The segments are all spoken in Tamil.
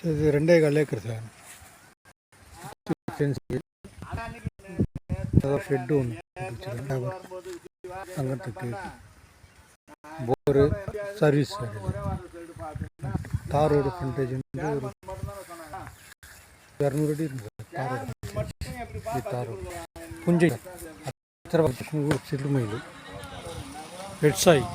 இது 2.25 ஏக்கர் சார். ஷெட்டு ஒன்று தங்கத்துக்கு போரு சர்வீஸ் சார். இது தார் ரோடு ஃப்ரண்டேஜ் வந்து ஒரு 200 அடி இருக்குது சார். தார் ரோடு புஞ்சை ஊர் சிறுமயில் வெட்சாய்.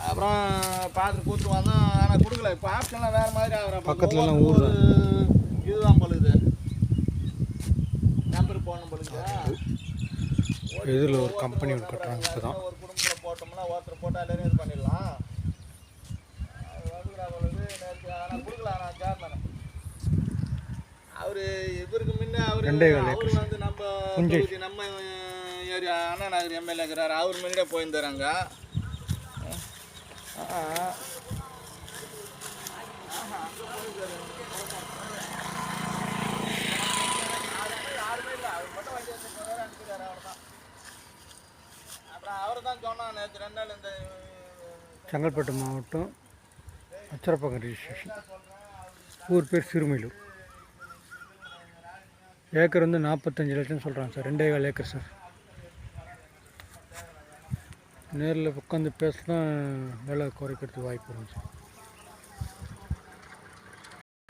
அப்புறம் பார்த்துட்டு கூப்பிட்டு வந்தோம். ஆனால் கொடுக்கல. இப்போ ஆப்ஷன்லாம் வேறு மாதிரி ஆகிற பக்கத்துலலாம் ஊர் தான். இதுதான் பழுது நம்பர் போடணும் பழுது. இதில் ஒரு கம்பெனி ஒன்று கட்டுறாங்க. இப்போ தான் ஒரு குடும்பத்தில் போட்டோம்னா ஒருத்தர் போட்டால் எல்லாரும் இது பண்ணிடலாம். அது வந்துக்கிறா பழுது நேற்று. ஆனால் கொடுக்கல. ஆனால் சேர்மேன் அவர் இவருக்கு முன்ன அவர் வந்து நம்ம ஏரியா அண்ணா நகர் எம்எல்ஏ இருக்கிறார். அவர் முன்னாடியே போயிருந்தாராங்க. செங்கல்பட்டு மாவட்டம் அச்சரப்பாக்கம் ரிஜிஸ்ட்ரேஷன். ஊர் பேர் சிறுமயிலூர். ஏக்கர் வந்து 45 லட்சம் சொல்கிறாங்க சார். 2.25 acre sir. நேரில் உட்காந்து பேசினா விலை குறைக்கிறதுக்கு வாய்ப்பு இருந்துச்சு.